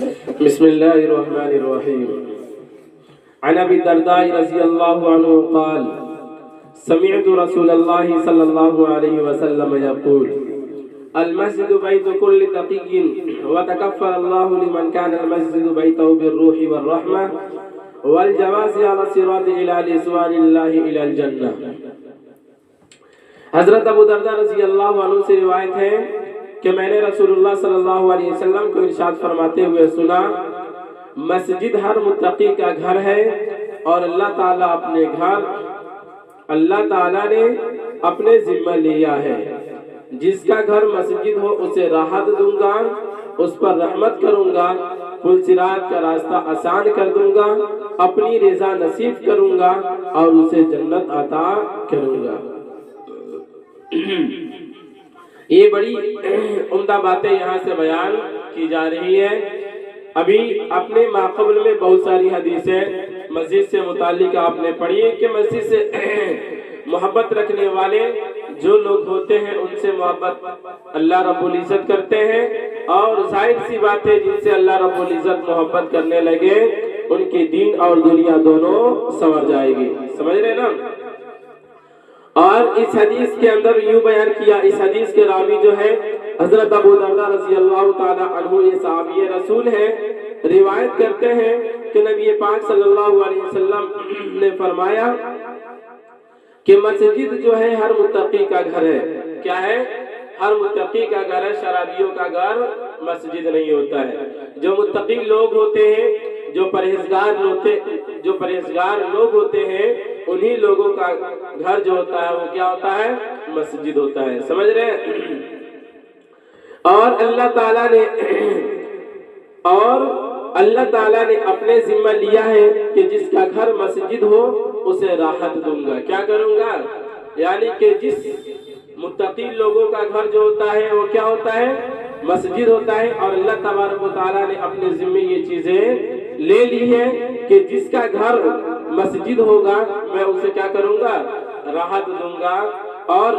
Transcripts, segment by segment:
بسم الله الرحمن الرحيم. عن ابي الدرداء رضي الله عنه قال: سمعت رسول الله صلى الله عليه وسلم يقول: المسجد بيت كل تقي وتكفل الله لمن كان المسجد بيته بالروح والرحمة والجواز على الصراط إلى رضوان الله إلى الجنة. حضرت ابو درداء رضی اللہ عنہ سے روایت ہے کہ میں نے رسولullah صلی اللہ علیہ وسلم کو ارشاد فرماتے ہوئے سنا: مسجد ہر متقی کا گھر ہے اور اللہ تعالیٰ نے اپنے ذمہ لیا ہے. جس کا گھر مسجد ہو اسے راحت دوں گا، اس پر رحمت کروں گا، پل صراط کا راستہ آسان کر دوں گا، اپنی رضا نصیب کروں گا اور اسے جنت عطا کروں گا. یہ بڑی عمدہ باتیں یہاں سے بیان کی جا رہی ہے. ابھی اپنے ماقبل میں بہت ساری حدیثیں مسجد سے متعلق آپ نے پڑھی کہ مسجد سے محبت رکھنے والے جو لوگ ہوتے ہیں ان سے محبت اللہ رب العزت کرتے ہیں، اور ظاہر سی بات ہے جن سے اللہ رب العزت محبت کرنے لگے ان کی دین اور دنیا دونوں سنور جائے گی. سمجھ رہے نا؟ اور اس حدیث کے اندر یوں بیان کیا، اس حدیث کے راوی جو ہے حضرت ابو درداء رضی اللہ تعالی عنہ، یہ صحابی رسول ہے، روایت کرتے ہیں کہ نبی پاک صلی اللہ علیہ وسلم نے فرمایا کہ مسجد جو ہے ہر متقی کا گھر ہے. کیا ہے؟ ہر متقی کا گھر ہے. شرابیوں کا گھر مسجد نہیں ہوتا ہے. جو متقی لوگ ہوتے ہیں، جو پرہیزگار لوگ ہوتے ہیں، انہی لوگوں کا گھر جو ہوتا ہے وہ کیا ہوتا ہے؟ مسجد ہوتا ہے. سمجھ رہے ہیں؟ اور اللہ تعالیٰ نے اپنے ذمہ لیا ہے کہ جس کا گھر مسجد ہو اسے راحت دوں گا. کیا کروں گا؟ یعنی کہ جس متقی لوگوں کا گھر جو ہوتا ہے وہ کیا ہوتا ہے؟ مسجد ہوتا ہے. اور اللہ تبارک و تعالیٰ نے اپنے ذمہ یہ چیزیں لے لی ہے کہ جس کا گھر مسجد ہوگا میں اسے کیا کروں گا؟ راحت دوں گا اور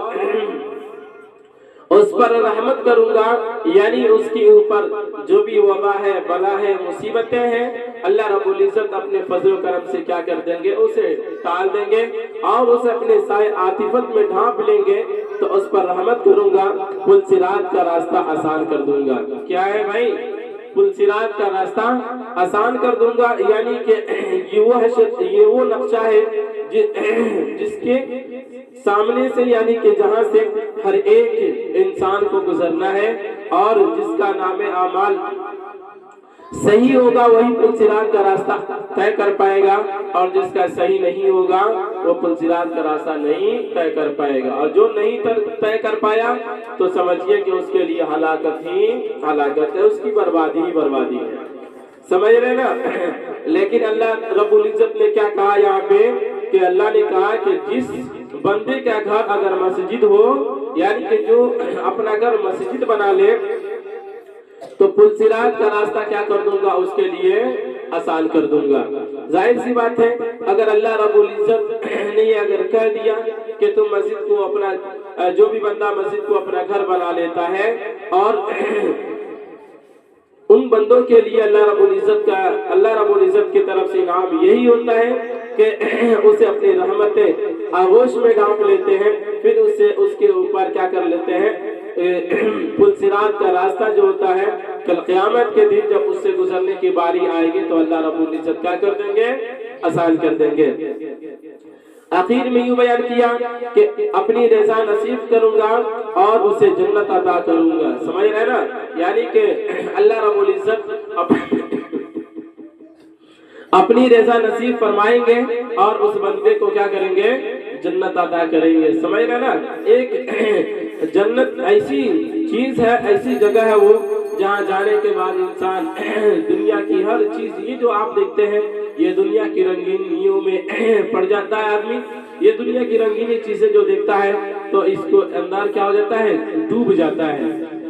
اس پر رحمت کروں گا. یعنی اس کے اوپر جو بھی وبا ہے، بلا ہے، مصیبتیں ہیں، اللہ رب العزت اپنے فضل و کرم سے کیا کر دیں گے؟ اسے ٹال دیں گے اور اسے اپنے سائے عاطفت میں ڈھانپ لیں گے. تو اس پر رحمت کروں گا، پل صراط کا راستہ آسان کر دوں گا. کیا ہے بھائی؟ پل صراط کا راستہ آسان کر دوں گا. یعنی کہ یہ وہ نقشہ ہے جس کے سامنے سے، یعنی کہ جہاں سے ہر ایک انسان کو گزرنا ہے، اور جس کا نام اعمال صحیح ہوگا وہی پل صراط کا راستہ طے کر پائے گا، اور جس کا صحیح نہیں ہوگا وہ پل صراط کا راستہ نہیں طے کر پائے گا. اور جو نہیں طے کر پایا تو سمجھیے کہ اس کے لیے ہلاکت ہی ہلاکت ہے، اس کی بربادی ہی بربادی ہے. سمجھ رہے نا؟ لیکن اللہ رب العزت نے کیا کہا یہاں پہ؟ کہ اللہ نے کہا کہ جس بندے کا گھر اگر مسجد ہو، یعنی کہ جو اپنا گھر مسجد بنا لے، تو پل صراط کا راستہ کیا کر دوں گا؟ اس کے لیے آسان کر دوں گا. ظاہر سی بات ہے اگر اللہ رب العزت نے یہ اگر کہہ دیا کہ تم مسجد کو اپنا، جو بھی بندہ مسجد کو اپنا گھر بنا لیتا ہے، اور ان بندوں کے لیے اللہ رب العزت کی طرف سے انعام یہی ہوتا ہے کہ اسے اپنی رحمتیں آغوش میں ڈھانپ لیتے ہیں، پھر اس کے اوپر کیا کر لیتے ہیں؟ پل صراط کا راستہ جو ہوتا ہے کل قیامت کے دن جب اس سے گزرنے کی باری آئے گی تو اللہ رب العزت کیا کر دیں گے؟ آسان کر دیں گے. آخر میں یوں بیان کیا کہ اپنی رضا نصیب کروں گا اور اسے جنت عطا کروں گا. سمجھ رہے نا؟ یعنی کہ اللہ رب العزت اپنی رضا نصیب فرمائیں گے اور اس بندے کو کیا کریں گے؟ جنت عطا کریں گے. سمجھ رہے نا؟ ایک جنت ایسی چیز ہے، ایسی جگہ ہے وہ جہاں جانے کے بعد انسان دنیا کی ہر چیز، یہ جو آپ دیکھتے ہیں یہ دنیا کی رنگینیوں میں پڑ جاتا ہے آدمی. یہ دنیا کی رنگینی چیزیں جو دیکھتا ہے تو اس کو اندر کیا ہو جاتا ہے؟ ڈوب جاتا ہے.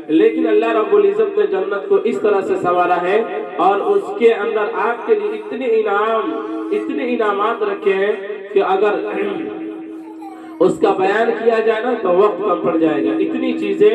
لیکن اللہ رب العزت نے جنت کو اس طرح سے سنوارا ہے اور اس کے اندر آپ کے لیے اتنے انعامات رکھے ہیں کہ اگر اس کا بیان کیا جائے نا تو وقت کم پڑ جائے گا. اتنی چیزیں